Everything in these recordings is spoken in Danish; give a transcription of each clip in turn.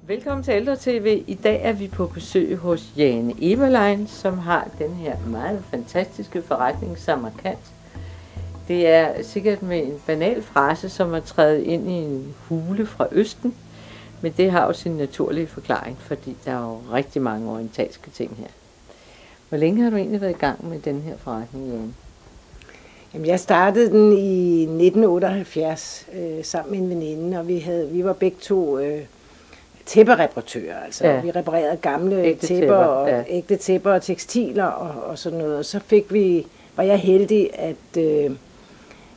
Velkommen til Ældre TV. I dag er vi på besøg hos Jane Eberlein, som har den her meget fantastiske forretning Samarkand. Det er sikkert med en banal frase, som at træde ind i en hule fra Østen, men det har jo sin naturlige forklaring, fordi der er jo rigtig mange orientalske ting her. Hvor længe har du egentlig været i gang med den her forretning, Jane? Jamen, jeg startede den i 1978 sammen med en veninde, og vi var begge to tæppereparatører. Altså. Ja. Vi reparerede gamle tæpper og ja. Ægte tæpper og tekstiler og sådan noget. Og så var jeg heldig, at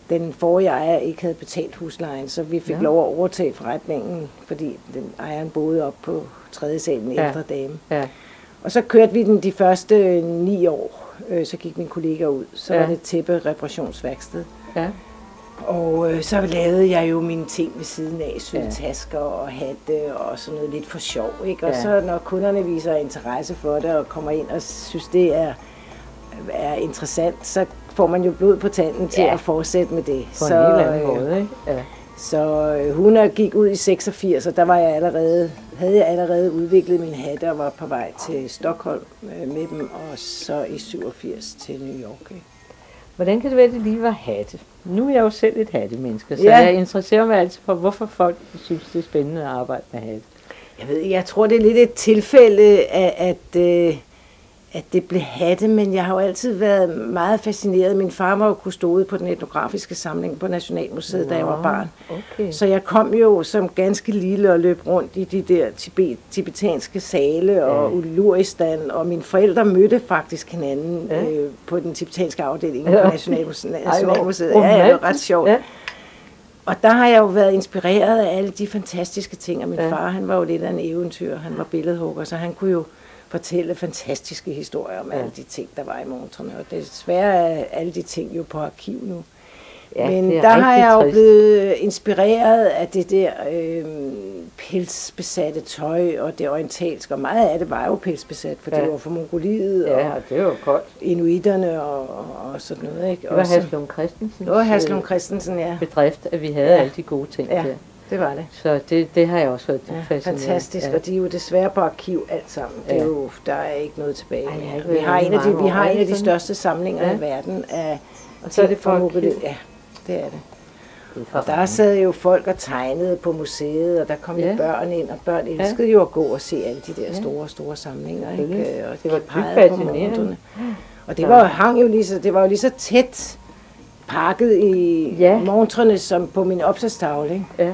den forrige ejer ikke havde betalt huslejen, så vi fik lov at overtage forretningen, fordi den ejeren boede op på 3. salen, en ældre dame. Ja. Og så kørte vi den de første 9 år. Så gik min kollega ud. Så var det et tæppereparationsværksted. Ja. Og så lavede jeg jo mine ting ved siden af, sølvtasker og hatte og sådan noget lidt for sjov, ikke? Og så når kunderne viser interesse for det og kommer ind og synes det er interessant, så får man jo blod på tanden til at fortsætte med det. På en helt anden måde, ikke? Ja. Så hun gik ud i 86, og der havde jeg allerede udviklet min hatte og var på vej til Stockholm med dem, og så i 87 til New York. Ikke? Hvordan kan det være, at det lige var hatte? Nu er jeg jo selv et hattemenneske, så jeg interesserer mig altid for, hvorfor folk synes, det er spændende at arbejde med hatte. Jeg tror, det er lidt et tilfælde, at det blev hatte, men jeg har jo altid været meget fascineret. Min far var jo kustode på den etnografiske samling på Nationalmuseet, da jeg var barn. Okay. Så jeg kom jo som ganske lille og løb rundt i de der tibetanske sale og Uluristan, og mine forældre mødte faktisk hinanden på den tibetanske afdeling på Nationalmuseet. Ja, det var ret sjovt. Ja. Og der har jeg jo været inspireret af alle de fantastiske ting, og min far, han var jo lidt af en eventyr, han var billedhugger, så han kunne jo fortælle fantastiske historier om alle de ting, der var i montrene. Og desværre er alle de ting jo på arkiv nu. Ja, men der har jeg jo blevet inspireret af det der pelsbesatte tøj og det orientalske. Og meget af det var jo pelsbesat, for det var fra Mongoliet og det var koldt. Inuiterne og sådan noget. Ikke? Det var Haslund Christensen. Det var Haslund Christensen, bedrift, at vi havde alle de gode ting der. Det var det. Så det har jeg også været fascineret. Fantastisk, og de er jo desværre på arkiv alt sammen. Det er jo, der er ikke noget tilbage. Vi har en af de største samlinger i verden af og så er det for Mongoliet. Ja, det er det. Og der sad jo folk og tegnede på museet, og der kom jo børn ind, og børn elskede jo at gå og se alle de der store samlinger. Ikke? Og det var dybt fascinerende. Og det var jo lige så tæt pakket i montrene som på min opslagstavle. Ikke? Ja.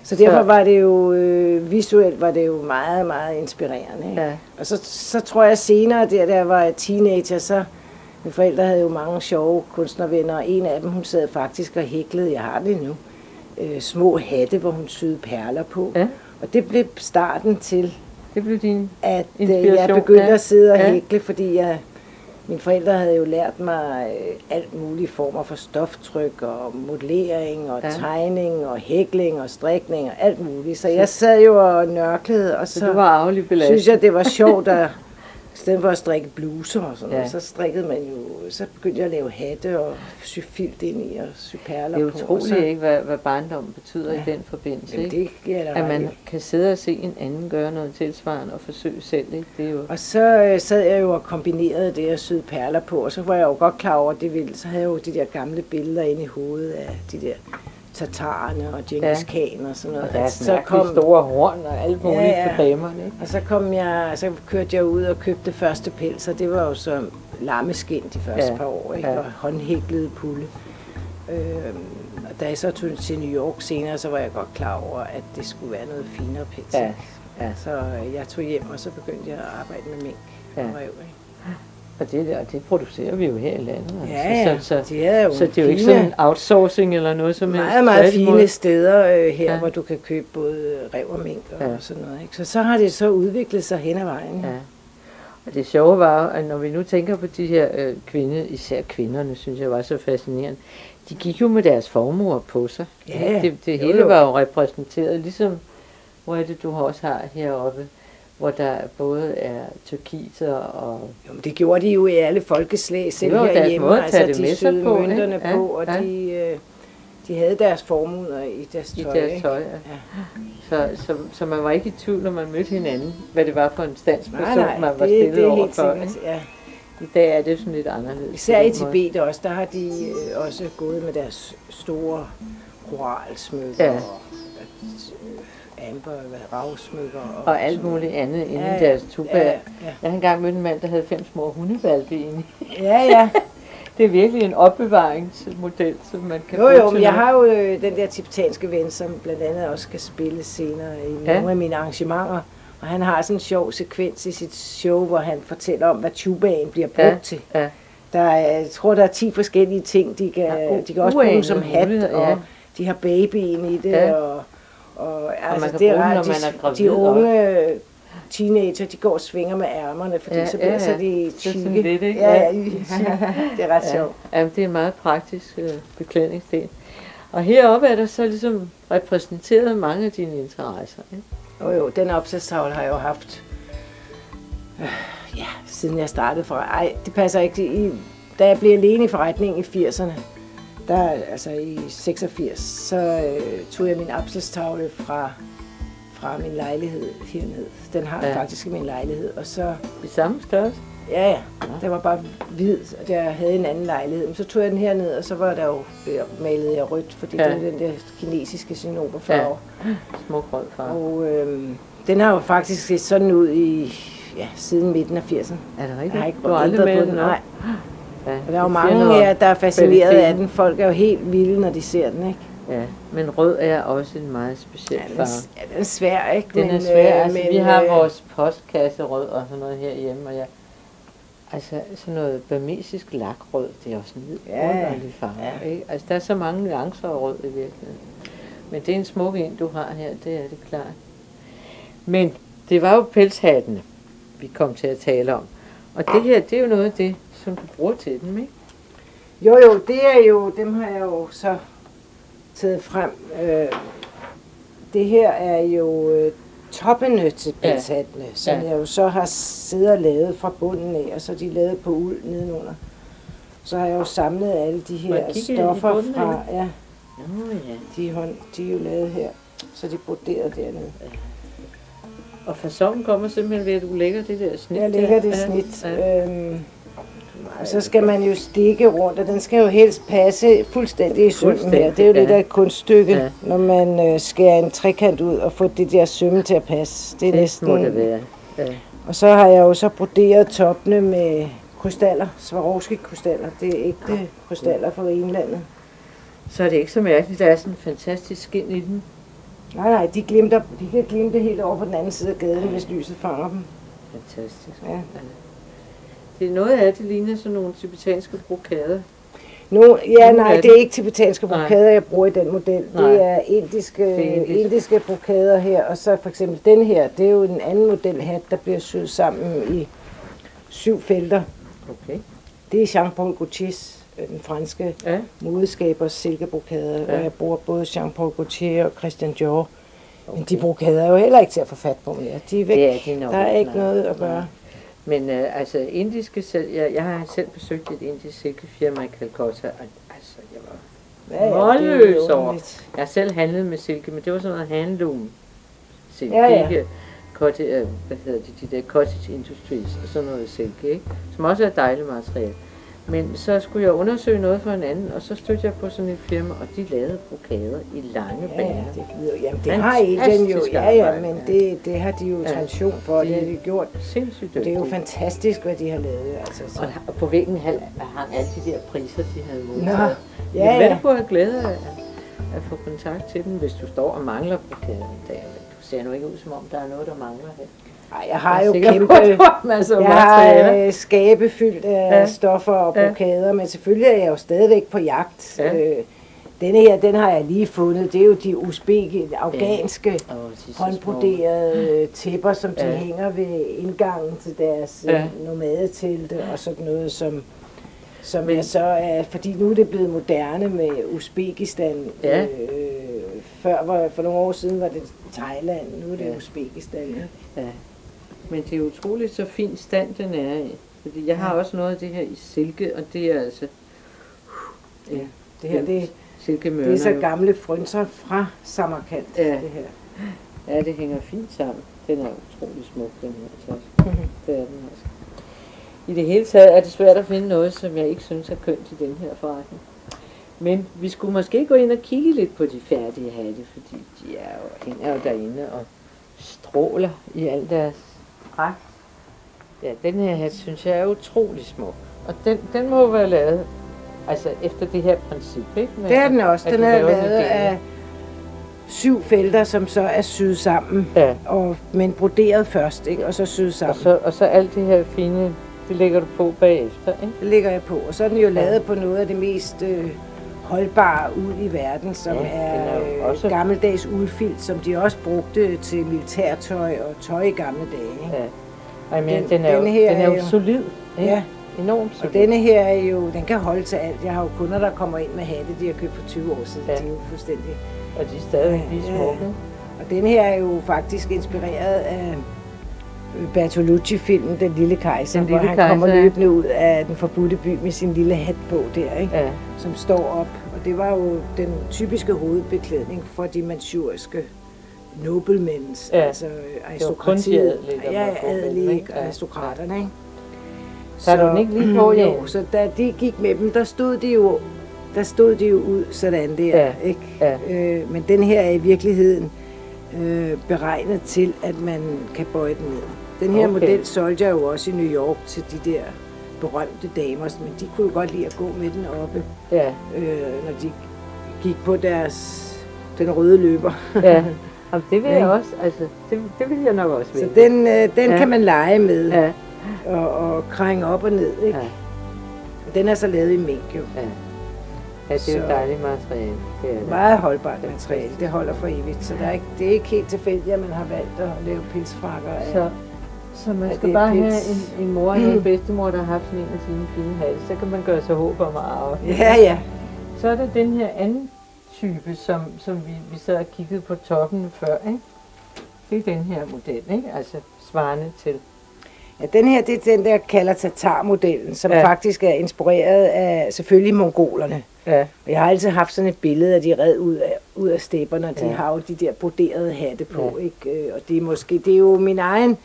Så derfor var det jo visuelt var det jo meget, meget inspirerende. Ikke? Ja. Og så tror jeg senere, da jeg var teenager, så mine forældre havde jo mange sjove kunstnervenner, og en af dem, hun sad faktisk og hæklede, jeg har det nu, små hatte, hvor hun syede perler på. Ja. Og det blev starten til, at jeg begyndte at sidde og hækle, fordi mine forældre havde jo lært mig alt mulige former for stoftryk og modellering og tegning og hækling og strikning og alt muligt. Så jeg sad jo og nørklede, og så synes jeg, det var sjovt at i stedet for at strikke bluser og sådan noget, så strikkede man jo, så begyndte jeg at lave hatte og sy filt ind i og sy perler på. Det er utroligt ikke, hvad barndom betyder i den forbindelse. Jamen, det at man kan sidde og se en anden gøre noget tilsvarende og forsøge selv. Ikke? Det er jo... Og så sad jeg jo og kombinerede det at sy perler på, og så var jeg jo godt klar over, at det ville. Så havde jeg jo de der gamle billeder inde i hovedet af de der tatarerne og Genghis Khan og sådan noget. Og der er så store horn og alt muligt på damerne. Ikke? Og så kørte jeg ud og købte første pels, og det var jo så lammeskind de første par år, ikke? Og håndhæklede pulle. Og da jeg så tog til New York senere, så var jeg godt klar over, at det skulle være noget finere pels. Ja. Ja. Så jeg tog hjem, og så begyndte jeg at arbejde med mink og rev. Og det producerer vi jo her i landet. Ja, så det er jo ikke sådan en outsourcing eller noget som helst. Meget fine steder her, hvor du kan købe både rev og mink og sådan noget. Ikke? Så har det så udviklet sig hen ad vejen. Ja. Og det sjove var, at når vi nu tænker på de her især kvinderne, synes jeg var så fascinerende, de gik jo med deres formuer på sig. Ja, det hele var jo repræsenteret, ligesom hvor er det, du også har heroppe, hvor der både er tyrkiser og... Jo, men det gjorde de jo i alle folkeslag, selv herhjemme. Altså, de syede mønterne på, og de De havde deres formuler i deres tøj. I deres tøj, ja. Så man var ikke i tvivl, når man mødte hinanden, hvad det var for en standsperson, man var stillet overfor. Ja. I dag er det sådan lidt anderledes. Især i Tibet også, der har de også gået med deres store koralsmykker og amber, ravsmykker. Og alt muligt andet inde i deres tuba. Ja. Jeg har engang mødt en mand, der havde 5 små hundevalpe inde. Ja. Det er virkelig en opbevaringsmodel, som man kan bruge til. Men jeg har jo den der tibetanske ven, som blandt andet også skal spille senere i nogle af mine arrangementer. Og han har sådan en sjov sekvens i sit show, hvor han fortæller om, hvad tubaen bliver brugt til. Ja. Jeg tror, der er 10 forskellige ting. De kan også bruge som hat, og de har babyen i det. Ja. Og altså, det er ret, de unge teenager, de går og svinger med ærmerne, fordi så bliver så de tykke. Det er ret sjovt. Ja, det er en meget praktisk beklædningsdel. Og heroppe er der så ligesom repræsenteret mange af dine interesser. Ikke? Jo, den opsatstavle har jeg jo haft, siden jeg startede det passer ikke. Da jeg blev alene i forretningen i 80'erne, altså i 86, så tog jeg min opsatstavle fra min lejlighed herned. Den har jeg faktisk i min lejlighed. Og så i samme størrelse? Ja. Den var bare hvid, og jeg havde en anden lejlighed. Men så tog jeg den herned, og så var der jo malet jeg rødt, fordi det er den der kinesiske cinnoberfarve. Smuk rød farve. Og den har jo faktisk set sådan ud siden midten af 80'erne. Er det rigtigt? Jeg har ikke ændret på den. Nej. Ja, og der er jo mange her, der er fascineret af den. Folk er jo helt vilde, når de ser den, ikke? Ja, men rød er også en meget speciel farve. Ja, den er svær, ikke? Den er svær. Altså, vi har vores postkasse rød og sådan noget herhjemme, og sådan noget burmesisk lakrød, det er også en vidunderlig farve, ikke? Altså, der er så mange nuancer af rød i virkeligheden. Men det er en smuk en, du har her, det er det klart. Men det var jo pelshattene, vi kom til at tale om. Og det her, det er jo noget af det, som du bruger til dem, ikke? Jo, det er jo, dem har jeg jo så taget frem. Det her er jo toppene til pelshattene, som jeg jo så har siddet og lavet fra bunden af, og så er de lavet på uld nedenunder. Så har jeg jo samlet alle de her stoffer fra, de er jo lavet her, så de er broderet dernede. Og façon kommer simpelthen ved, at du lægger det der snit. Jeg lægger det snit. Og så skal man jo stikke rundt, og den skal jo helst passe fuldstændig i sømmen her. Det er jo det der et kunststykke, når man skærer en trekant ud og får det der sømme til at passe. Det er næsten. Må det være. Og så har jeg jo så broderet toppene med krystaller, Swarovski-krystaller. Det er ægte krystaller fra England. Så er det ikke så mærkeligt, der er sådan en fantastisk skin i dem. Nej, de kan glimte helt over på den anden side af gaden, hvis lyset fanger dem. Fantastisk. Ja. Det er noget af det ligner sådan nogle tibetanske brokader. Det er ikke tibetanske brokader, jeg bruger i den model. Nej. Det er indiske brokader her, og så for eksempel den her, det er jo en anden modelhat, der bliver syet sammen i 7 felter. Okay. Det er Jean-Paul Gaultiers, den franske modeskabers silkebrokader, og jeg bruger både Jean-Paul Gaultier og Christian Dior. Okay. Men de brokader er jo heller ikke til at få fat på mere. De er væk. Der er ikke noget at gøre. Men indiske jeg har selv besøgt et indisk silkefirma i Calcutta, og jeg var målløs over. Jeg har selv handlet med silke, men det var sådan noget handloom silke, ikke de der cottage industries og sådan noget silke, ikke? Som også er et dejligt materiale. Men så skulle jeg undersøge noget for en anden, og så stødte jeg på sådan et firma, og de lavede brokader i lange baner. Det har Indien jo, men det har de jo tradition for, det har de gjort. Sindssygt. Det er jo fantastisk, hvad de har lavet. Altså, så. Og på væggen hang alle de der priser, de havde modtaget. Men du have glæde af at få kontakt til dem, hvis du står og mangler brokader i dag. Du ser nu ikke ud, som om der er noget, der mangler her. Ej, jeg har jo kæmpe skabe fyldt af stoffer og brokader, men selvfølgelig er jeg jo stadigvæk på jagt. Denne her, den har jeg lige fundet. Det er jo de afghanske håndbroderede tæpper, som de hænger ved indgangen til deres nomadetelte og sådan noget, som jeg så er, fordi nu er det blevet moderne med Uzbekistan. For nogle år siden var det Thailand, nu er det Uzbekistan. Ja. Men det er utroligt så fin stand, den er i. Fordi jeg har også noget af det her i silke, og det er altså... det her, det er silkemørner. Det er så gamle frynser fra Samarkand, ja. Det her. Ja, det hænger fint sammen. Den er utrolig smuk, den her. Det er den altså. I det hele taget er det svært at finde noget, som jeg ikke synes er kønt i den her forretning. Men vi skulle måske gå ind og kigge lidt på de færdige hatte, fordi de er jo, hænger jo derinde og stråler i al deres pragt. Ja, den her hat synes jeg er utrolig smuk. Og den må være lavet altså efter det her princip, ikke? Det er den også. Den er lavet af 7 felter, som så er syet sammen, ja. Men broderet først, ikke? Og så syet sammen. Og så alt det her fine, det lægger du på bagefter, ikke? Det lægger jeg på. Og så er den jo lavet på noget af det mest holdbare ud i verden, som er også gammeldags uldfilt, som de også brugte til militærtøj og tøj i gamle dage. Ikke? Ja. Men den er jo solid. Ikke? Ja. Enormt solid. Og denne her er jo, den kan holde til alt. Jeg har jo kunder, der kommer ind med hatte, de har købt for 20 år siden. Ja. De er jo fuldstændig. Og de er stadig lige smukke. Og denne her er jo faktisk inspireret af Bertolucci-filmen Den Lille Kejser, hvor han kommer løbende ud af den forbudte by med sin lille hat på der, ikke? Ja. Som står op. Og det var jo den typiske hovedbeklædning for de manchuriske noblemens, altså aristokratiet, adelige aristokraterne, ikke? Så er du ikke lige på, ja? Jo, så da de gik med dem, der stod de jo ud sådan der, ikke? Ja. Men den her er i virkeligheden beregnet til, at man kan bøje den ned. Den her model solgte jeg jo også i New York til de der berømte damer, men de kunne jo godt lide at gå med den oppe, når de gik på den røde løber. Ja, og det vil jeg også, altså, det vil jeg nok også vælge. Så den kan man lege med og krænge op og ned, ikke? Ja. Den er så lavet i mink, jo. Ja. Ja, det er jo dejligt materiale. Det er meget holdbart materiale. Det holder for evigt. Så det er ikke helt tilfældigt, at man har valgt at lave pilsfrakker. Så man skal bare have en mor eller en bedstemor, der har haft sådan en af sine fine hatte. Så kan man gøre sig håb om at arve. Ja. Så er der den her anden type, som vi sad og kiggede på toppen før, ikke? Det er den her model, ikke? Altså svarende til. Ja, den her, det er den der kalder tatar-modellen, som faktisk er inspireret af selvfølgelig mongolerne. Ja. Og jeg har altid haft sådan et billede af de red ud af stepperne, og de har jo de der broderede hatte på, ikke? Og det er jo min egen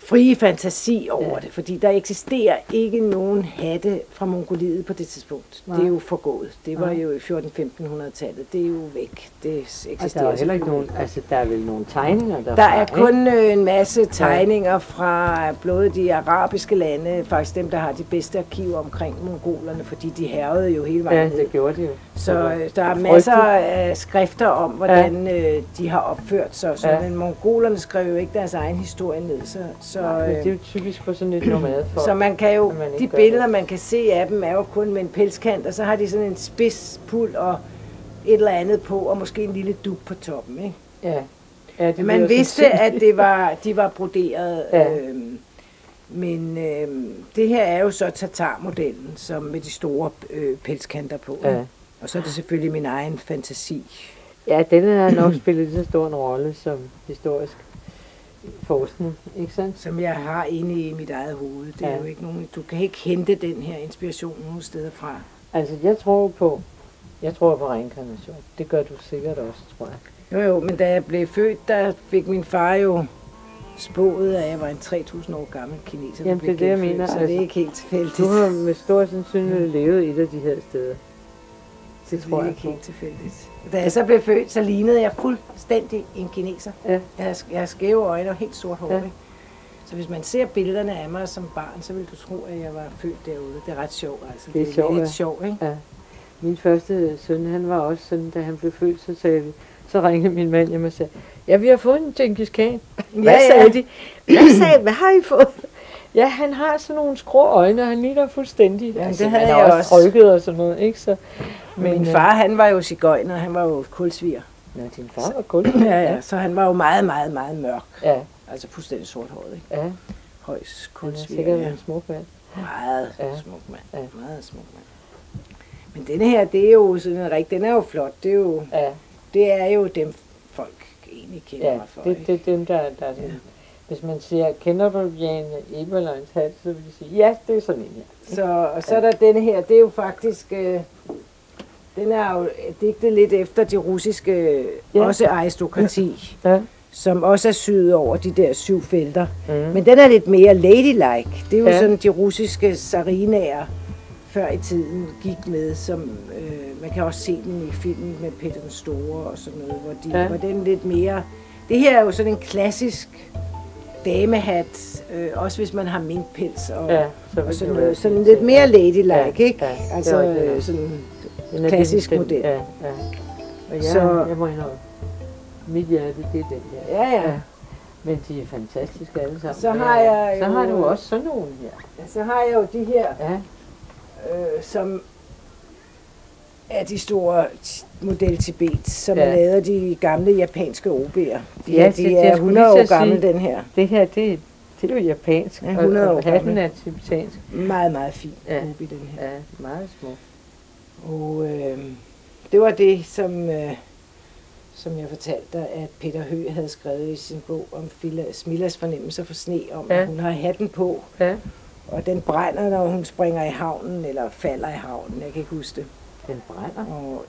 frie fantasi over det, fordi der eksisterer ikke nogen hatte fra Mongoliet på det tidspunkt. Nej. Det er jo forgået. Det var jo i 1400-1500-tallet. Det er jo væk. Det eksisterer der er heller ikke nogen, altså der er vel nogle tegninger derfra? Der er kun en masse tegninger fra både de arabiske lande, faktisk dem, der har de bedste arkiver omkring mongolerne, fordi de hærgede jo hele vejen ned. Ja, det gjorde de jo. Så der er masser af skrifter om, hvordan de har opført sig. Men mongolerne skrev jo ikke deres egen historie ned, så det er jo typisk for sådan et nomadefolk. Så man kan jo, de billeder, man kan se af dem, er jo kun med en pelskant, og så har de sådan en spids puld og et eller andet på, og måske en lille dug på toppen, ikke? Ja. Det man vidste, at de var broderet, men det her er jo så tatar-modellen, som med de store pelskanter på. Ja. Og så er det selvfølgelig min egen fantasi. Ja, den har nok spillet lige så stor en rolle som historisk forskning, ikke sandt? Som jeg har inde i mit eget hoved. Det er jo ikke nogen, du kan ikke hente den her inspiration nogen steder fra. Altså, jeg tror på reinkarnation. Det gør du sikkert også, tror jeg. Jo, men da jeg blev født, der fik min far jo spået, at jeg var en 3000 år gammel kineser. Jamen, det er det, jeg mener. Så det er ikke helt tilfældigt. Du har med stor sandsynlighed levet et af de her steder. Det tror jeg ikke helt tilfældigt. Da jeg så blev født, så lignede jeg fuldstændig en kineser. Ja. Jeg har skæve øjne og helt sort hår. Ja. Så hvis man ser billederne af mig som barn, så vil du tro, at jeg var født derude. Det er ret sjovt, altså. Det er sjovt, lidt sjovt, ikke? Ja. Min første søn, han var også sådan, da han blev født, så ringede min mand hjem og sagde, ja, vi har fået en Genghis Khan. Hvad sagde de? Hvad har I fået? Ja, han har sådan nogle skrå øjne, og han ligner fuldstændig. Ja, altså, det havde jeg også trykket og sådan noget, ikke? Så, men min far, han var jo sigøjner, han var jo kulsviger. Nå, din far var kulsviger? Ja, så han var jo meget, meget, meget mørk. Ja. Altså fuldstændig sorthåret, ikke? Ja. Højs kulsviger. Han er sikkert en smuk mand. Meget smuk mand. Ja. Meget smuk mand. Men denne her, det er jo sådan en rigtig, den er jo flot. Det er jo dem, folk egentlig kender mig for. Det er dem, der er sådan. Hvis man siger, kender du Jane Eberleins hat, så vil de sige, ja, det er sådan en her. Så er der denne her, det er jo faktisk Den er jo digtet lidt efter det russiske, også aristokrati, som også er syet over de der 7 felter. Men den er lidt mere ladylike. Det er jo sådan, de russiske tsarinaer før i tiden gik med, som man kan også se den i filmen med Peter den Store og sådan noget, hvor den lidt mere... Det her er jo sådan en klassisk damehat, også hvis man har minkpels og sådan noget. Sådan lidt mere ladylike, ikke? Altså sådan en klassisk model. Ja. Og jeg må indrømme, mit hjerte, det er den her. Ja. Men de er fantastiske alle sammen. Så har du også sådan nogle her. Ja, så har jeg jo de her, som er de store model Tibet, som er lavet af de gamle japanske OB'er. De er 100 år gamle, den her. Det her, det er jo japansk, 100 år og hatten er tibetansk. Meget, meget fin OB, den her. Ja, meget små. Og det var det, som jeg fortalte dig, at Peter Høeg havde skrevet i sin bog om Smillas fornemmelser for sne, om at hun har hatten på, og den brænder, når hun springer i havnen, eller falder i havnen, jeg kan ikke huske det. Den brænder? Og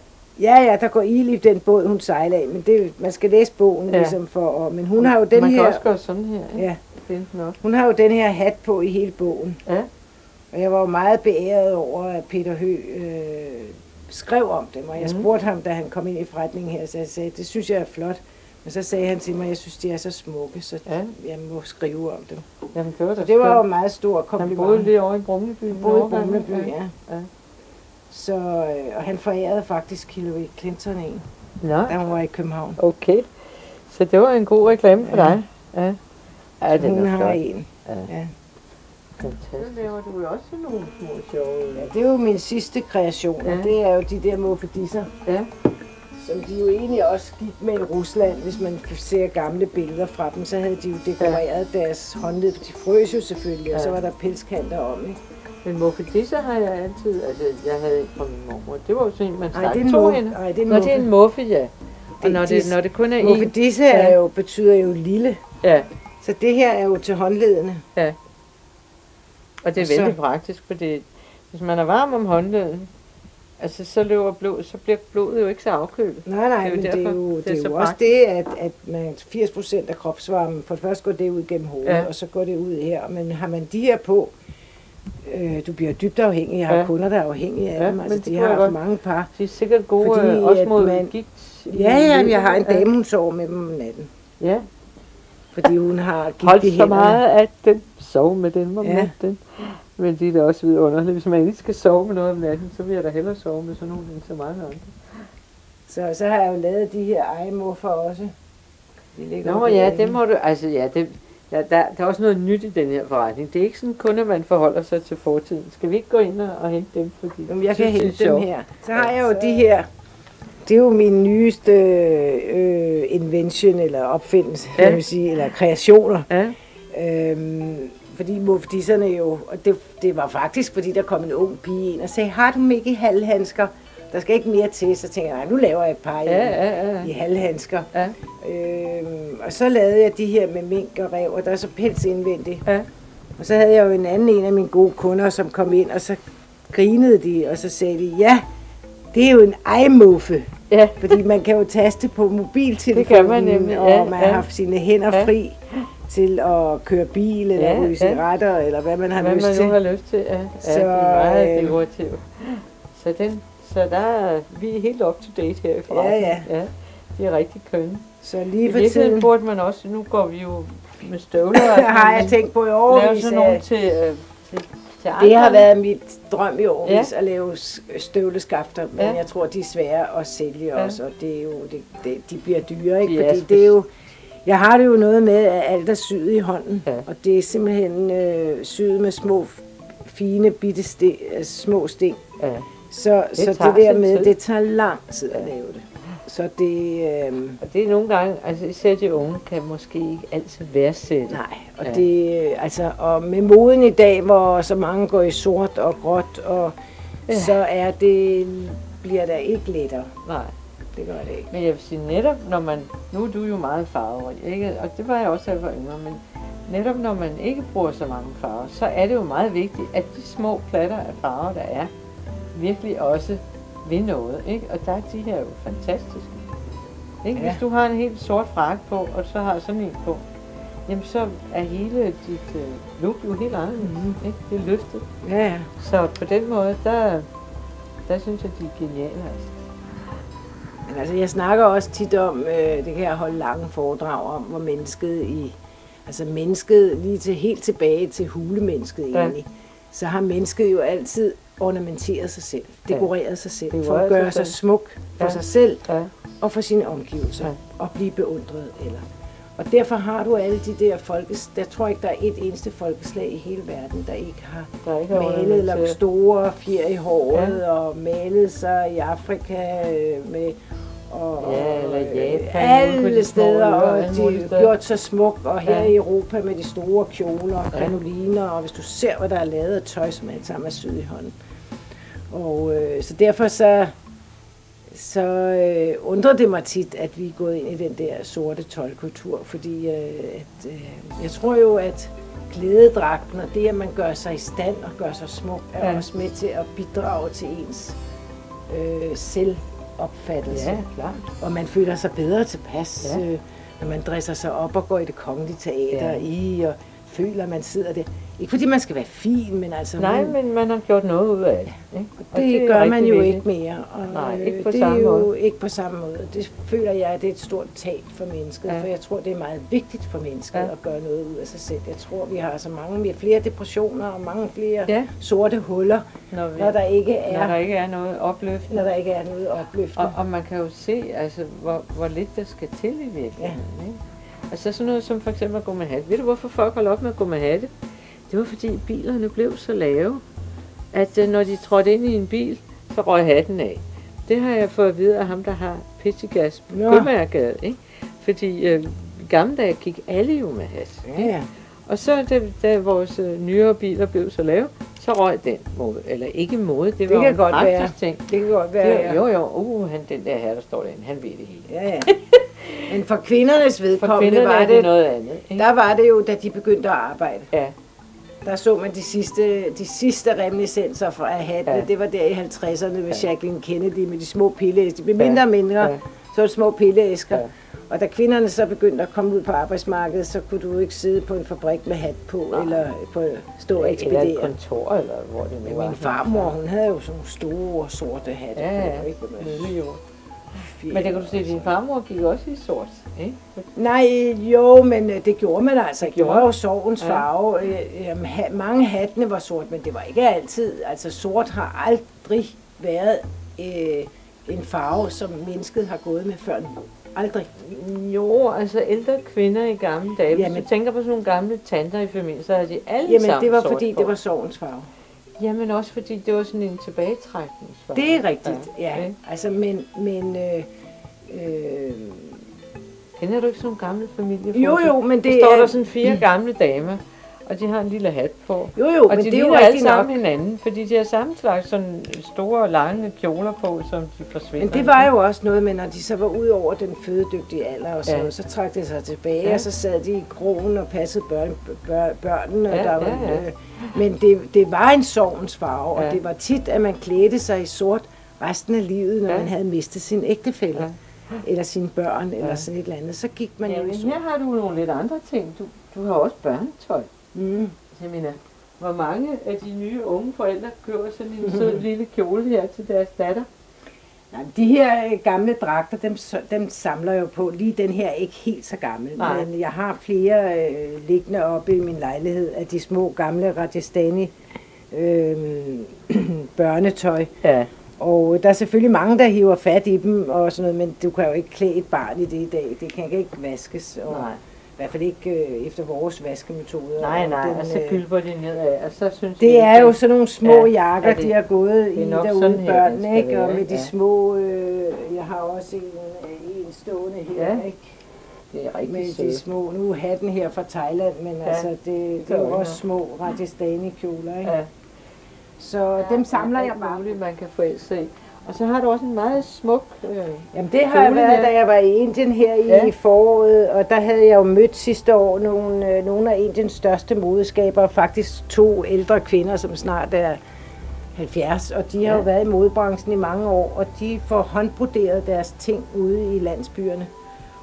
der går ild i den båd, hun sejler af, men man skal læse bogen ligesom men hun har jo den man her... Man kan også gøre sådan her, ja. Hun har jo den her hat på i hele bogen. Ja. Og jeg var jo meget beæret over, at Peter Høeg skrev om dem, og jeg spurgte ham, da han kom ind i forretningen her, så jeg sagde, det synes jeg er flot. Men så sagde han til mig, jeg synes, de er så smukke, så jeg må skrive om dem. Jamen, det var jo en meget stor kompliment. Han boede lige over i Brumleby. Ja. Så, og han forærede faktisk Hillary Clinton en, da hun var i København. Okay, så det var en god reklame for dig. Ja. Så hun har en. Ja. Fantastisk. Så laver du jo også nogle små sjove. Ja, det er jo min sidste kreation, og det er jo de der moffedisser. Ja. Som de jo egentlig også gik med i Rusland, hvis man ser gamle billeder fra dem, så havde de jo dekoreret deres håndled, for de frøs jo selvfølgelig, og så var der pelskanter om, ikke? Men moffedisser har jeg altid, altså jeg havde ikke fra min mormor, det var jo sådan en, man stak to hende. Nej, det er Når det er en muffe, ja. Og når det kun er en. Moffedisse betyder jo lille. Ja. Så det her er jo til håndledene. Ja. Og det er vældig praktisk, fordi hvis man er varm om håndleden, altså så bliver blodet jo ikke så afkølet. Nej, men det er jo også det, at man 80% af kropsvarmen, for det første går det ud gennem hovedet, og så går det ud her. Men har man de her på, du bliver dybt afhængig. Jeg har kunder, der er afhængige af dem. Altså, de har mange par. De er sikkert gode, fordi, også mod gigt. Jeg har en dame, hun sover med dem om natten. Ja. Fordi hun har gigt i hænderne. Hold så meget, at den sover med dem om natten. Men det er da også vidunderligt. Hvis man ikke skal sove med noget om natten, så vil jeg da hellere sove med sådan nogle end så mange andre. Så har jeg jo lavet de her ejemuffer også. Nå ja, det må du, altså ja, der er også noget nyt i den her forretning. Det er ikke sådan kun, at man forholder sig til fortiden. Skal vi ikke gå ind og hente dem? Fordi jeg kan hente dem her. Så har jeg jo de her. Det er jo min nyeste invention, eller opfindelse, kan man sige, eller kreationer. Ja. Fordi moffedisserne jo, og det var faktisk, fordi der kom en ung pige ind og sagde, har du ikke halvhandsker? Der skal ikke mere til, så tænker jeg, nej, nu laver jeg et par i halvhandsker. Ja. Og så lavede jeg de her med mink og ræv, og der er så pels indvendigt. Ja. Og så havde jeg jo en af mine gode kunder, som kom ind, og så grinede de, og så sagde de, ja, det er jo en ejemuffe. Ja. Fordi man kan jo taste på mobiltelefonen, og man har haft sine hænder fri til at køre bil, eller ryge cigaretter, eller hvad man har lyst til. Hvad man nu har lyst til, så, det er meget dekorativt. Så vi er helt up to date her i forretningen. Ja. Det er rigtig kønne. Så lige for tiden burde man også, nu går vi jo med støvler. Har jeg tænkt på i årvis. Lave sådan nogle til det har været mit drøm i årvis at lave støvleskafter, men jeg tror, de er svære at sælge også, og det er jo, de bliver dyre, ikke? Fordi det er jo, jeg har det jo noget med, at alt er syet i hånden, og det er simpelthen syet med små, fine, små sting. Ja. Så det der med, det tager lang tid at lave det. Så det... Og det er nogle gange, altså især de unge, kan måske ikke altid værdsætte. Nej, og det, altså, og med moden i dag, hvor så mange går i sort og gråt, og så bliver der ikke lettere. Nej. Det gør det ikke. Men jeg vil sige, netop når man, nu er du jo meget farverig, ikke? Og det var jeg også af for yngre, men netop når man ikke bruger så mange farver, så er det jo meget vigtigt, at de små platter af farver, der er, virkelig også ved noget, ikke? Og der er de her jo fantastiske. Ikke? Ja. Hvis du har en helt sort frakke på, og så har sådan en på, jamen så er hele dit look jo helt anderledes, ikke? Det er løftet. Ja, ja. Så på den måde, der synes jeg, de er geniale, altså. Men altså, jeg snakker også tit om, det kan jeg holde lange foredrag om, hvor mennesket lige helt tilbage til hulemennesket egentlig, så har mennesket jo altid ornamenteret sig selv, dekoreret sig selv, for at gøre sig smuk for sig selv og for sine omgivelser, og blive beundret. Og derfor har du alle de der jeg tror ikke, der er et eneste folkeslag i hele verden, der ikke har malet eller store fjer i håret, og malet sig i Afrika med eller Japan, alle steder, og de har gjort sig smuk, og her i Europa med de store kjoler og krinoliner, og hvis du ser, hvad der er lavet af tøj, som alt sammen er syet i hånden. Og så derfor så undrer det mig tit, at vi er gået ind i den der sorte tøjkultur, fordi jeg tror jo, at klædedragten og det, at man gør sig i stand og gør sig smuk, er også med til at bidrage til ens selvopfattelse. Ja, klart. Og man føler sig bedre tilpas, når man dresser sig op og går i Det Kongelige Teater og føler, at man sidder der. Ikke fordi man skal være fin, men altså... Nej, men man har gjort noget ud af det. Ikke? Og det gør man jo ikke mere. Og nej, ikke på det samme er jo måde. ikke på samme måde. Det føler jeg, at det er et stort tab for mennesket, for jeg tror, det er meget vigtigt for mennesket at gøre noget ud af sig selv. Jeg tror, vi har så mange flere depressioner og mange flere sorte huller, når der ikke er noget opløftende. Når der ikke er noget opløftende. Og man kan jo se, altså, hvor lidt der skal til i virkeligheden. Ikke? Altså sådan noget som for eksempel at gå med hatte. Ved du, hvorfor folk holder op med at gå med hatte? Det var fordi bilerne blev så lave, at når de trådte ind i en bil, så røg hatten af. Det har jeg fået at vide af ham, der har Pittigas på Købmagergade, ikke? Fordi i gamle dage gik alle jo med hat. Ja. Og så da vores nyere biler blev så lave, så røg den mode. Eller ikke mode, det var en praktisk ting. Det kan godt være. Den der her, der står derinde, han ved det hele. Ja. Men for kvindernes vedkommende var det noget andet. Ikke? Der var det jo, da de begyndte at arbejde. Ja. Der så man de sidste reminiscenser fra hattene. Det var der i 50'erne med Jacqueline Kennedy med de små pilleæsker. Med mindre og mindre, så var det små pilleæsker. Og da kvinderne så begyndte at komme ud på arbejdsmarkedet, så kunne du ikke sidde på en fabrik med hat på, eller stå og ekspedere. Eller et kontor, eller hvor det nu var. Min farmor, hun havde jo sådan store sorte hatte på. Ikke? Men det kan du se, at din farmor gik også i sort, ikke? Nej, jo, men det gjorde man altså. Det var jo sorgens farve. Mange hattene var sort, men det var ikke altid. Altså sort har aldrig været en farve, som mennesket har gået med før nu. Aldrig. Jo, altså ældre kvinder i gamle dage. Hvis du tænker på sådan nogle gamle tanter i familien, så havde de alle sammen Jamen det var fordi, det var sorgens farve. Jamen også fordi det var sådan en tilbagetrækningsfarve. Det er rigtigt, ja. Altså, men kender du ikke sådan nogle gamle familiefotos? Jo, men det står der sådan 4 gamle damer, og de har en lille hat på. Jo, og men de det er jo alle sammen hinanden, fordi de har samme slags sådan store, lange kjoler på, som de forsvinder. Men det var jo også noget med, når de så var ud over den fødedygtige alder, og så trak de sig tilbage, og så sad de i krogen og passede børnene. Men det var en sorgens farve, og det var tit, at man klædte sig i sort resten af livet, når man havde mistet sin ægtefælle, eller sine børn, eller sådan et eller andet. Så gik man jo i sort. Her har du nogle lidt andre ting. Du har også børnetøj. Semina, hvor mange af de nye unge forældre køber sådan en sød lille kjole her til deres datter? De her gamle dragter, dem samler jeg jo på. Lige den her er ikke helt så gammel, men jeg har flere liggende oppe i min lejlighed af de små gamle Rajasthani børnetøj. Ja. Og der er selvfølgelig mange, der hiver fat i dem og sådan noget, men du kan jo ikke klæde et barn i det i dag. Det kan ikke vaskes. Og i hvert fald ikke efter vores vaskemetoder. Nej, og så gylper de nedad, og så synes det er jo sådan nogle små jakker, de har gået i derude, børnene, ikke? Og med de små, jeg har også en stående her, ikke? Det er rigtig med de små, nu er hatten her fra Thailand, men altså, det er jo også små Rajasthani kjoler, ikke? Så dem samler jeg bare. Muligt, man kan forelske i. Og så har du også en meget smuk Jamen det har jeg været, da jeg var i Indien her i foråret, og der havde jeg jo mødt sidste år nogle af Indiens største modeskabere, faktisk 2 ældre kvinder, som snart er 70, og de har jo været i modebranchen i mange år, og de får håndbroderet deres ting ude i landsbyerne.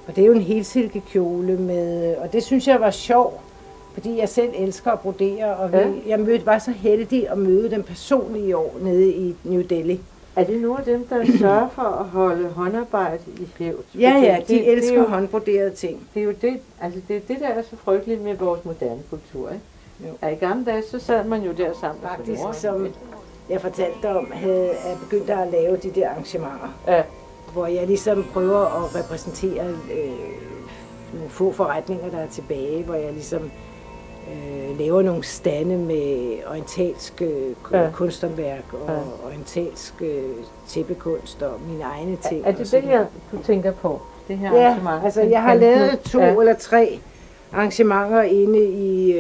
Og det er jo en helsilkekjole med, og det synes jeg var sjovt, fordi jeg selv elsker at brodere, og jeg var så heldig at møde dem personligt i år nede i New Delhi. Er det nogle af dem, der sørger for at holde håndarbejde i hævd? Ja, de elsker håndbroderede ting. Det er jo det, altså det er det, der er så frygteligt med vores moderne kultur, ikke? Jo. I gamle dage, så sad man jo der sammen. Faktisk, som jeg fortalte om, er begyndt at lave de der arrangementer, hvor jeg ligesom prøver at repræsentere nogle få forretninger, der er tilbage, hvor jeg ligesom laver nogle stande med orientalsk kunsthåndværk og orientalsk tæppekunst og mine egne ting. Er det det, du tænker på, det her arrangement? Ja, altså jeg har lavet 2 eller 3 arrangementer inde i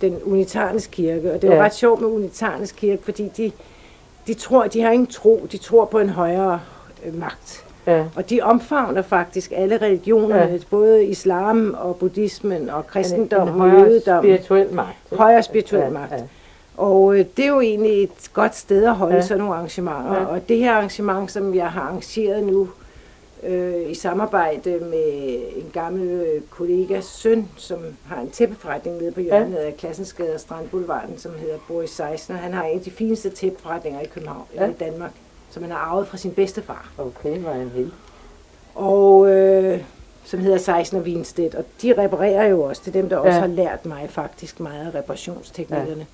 den Unitarnes Kirke, og det er jo ret sjovt med Unitarnes Kirke, fordi de har ingen tro, de tror på en højere magt. Ja. Og de omfavner faktisk alle religionerne, både islam og buddhismen og kristendom og jødedom. Højere spirituel magt. Ja. Og det er jo egentlig et godt sted at holde sådan nogle arrangementer. Ja. Og det her arrangement, som jeg har arrangeret nu i samarbejde med en gammel kollegas søn, som har en tæppeforretning nede på hjørnet af Klassensgade og Strandboulevarden, som hedder Boris Seisner. Han har en af de fineste tæppeforretninger i København, i Danmark, som han har arvet fra sin bedstefar. Okay, var han helt. Og som hedder Seisner Winstedt, og de reparerer jo også. Det er dem, der også har lært mig faktisk meget af reparationsteknikkerne. Ja.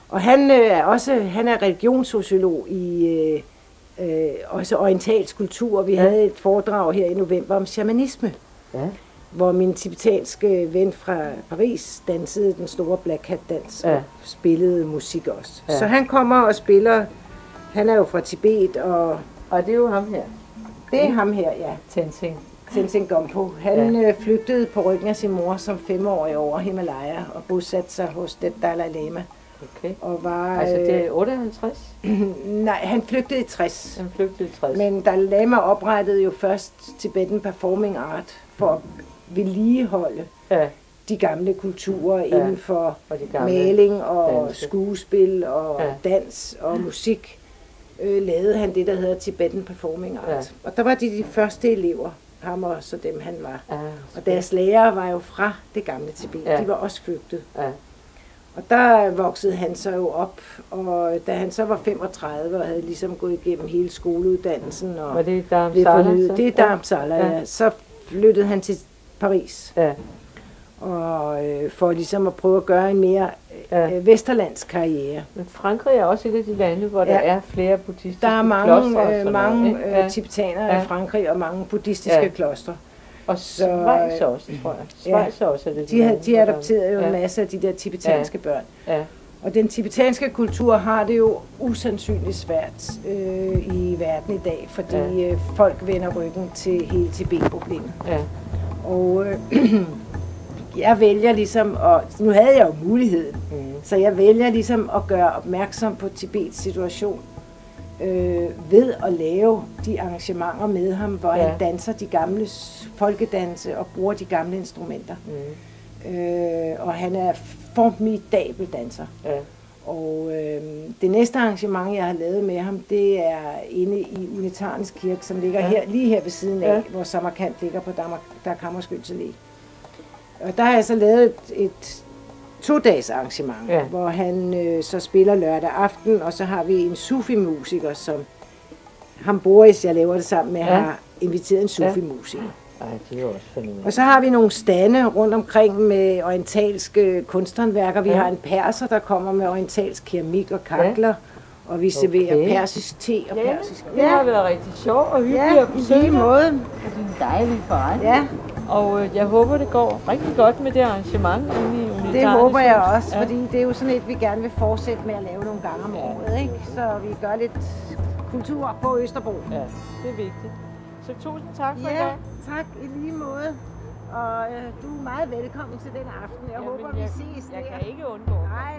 Og han er religionssociolog i også orientalsk kultur. Vi havde et foredrag her i november om shamanisme, hvor min tibetanske ven fra Paris dansede den store Black Hat dans og spillede musik også. Ja. Så han kommer og spiller. Han er jo fra Tibet, og det er jo ham her. Det er ham her, ja. Tenzin Gompo. Han flygtede på ryggen af sin mor som 5-årig over Himalaya og bosatte sig hos det Dalai Lama. Okay. Og var, altså det er 58? Nej, han flygtede i 60. Han flygtede i 60. Men Dalai Lama oprettede jo først Tibetan Performing Art for at vedligeholde de gamle kulturer inden for maling og skuespil og dans og musik. Lavede han det, der hedder Tibetan Performing Art. Og der var de første elever, ham og så dem han var. Og deres lærere var jo fra det gamle Tibet. De var også flygtet. Og der voksede han så jo op, og da han så var 35 og havde ligesom gået igennem hele skoleuddannelsen og var det Dharamsala? Det er Dharamsala, så flyttede han til Paris. Og for ligesom at prøve at gøre en mere vesterlandsk karriere. Men Frankrig er også et af de lande, hvor der er flere buddhistiske klostre. Der er mange tibetanere i Frankrig og mange buddhistiske klostre. Og Schweiz også, tror jeg. Schweiz også er det. De adopterede jo en masse af de der tibetanske børn. Og den tibetanske kultur har det jo usandsynligt svært i verden i dag, fordi folk vender ryggen til hele Tibet-problemet. Og jeg vælger ligesom, og nu havde jeg jo muligheden, så jeg vælger ligesom at gøre opmærksom på Tibets situation ved at lave de arrangementer med ham, hvor han danser de gamle folkedanse og bruger de gamle instrumenter. Og han er formidabel danser. Og det næste arrangement, jeg har lavet med ham, det er inde i Unitarnes Kirke, som ligger her, lige her ved siden af, hvor Samarkand ligger på Dag Hammarskjölds Allé. Og der har jeg så lavet et 2-dages arrangement, hvor han så spiller lørdag aften, og så har vi en sufi-musiker, som ham Boris, jeg laver det sammen med, har inviteret en sufi-musiker. Det er også fænomenalt. Og så har vi nogle stande rundt omkring med orientalske kunsthåndværker. Vi har en perser, der kommer med orientalsk keramik og kakler, og vi serverer persisk te og persisk. Det har været rigtig sjovt og hyggeligt at besøge dig. Måde. Det er en dejlig forretning. Og jeg håber, det går rigtig godt med det arrangement inde i Unitarnes. Det håber jeg også, fordi det er jo sådan et, vi gerne vil fortsætte med at lave nogle gange om året, ikke? Så vi gør lidt kultur på Østerbro. Ja, det er vigtigt. Så tusind tak for i dag. Tak i lige måde. Og du er meget velkommen til den aften. Jeg håber, vi ses der. Jeg kan ikke undgå. Nej.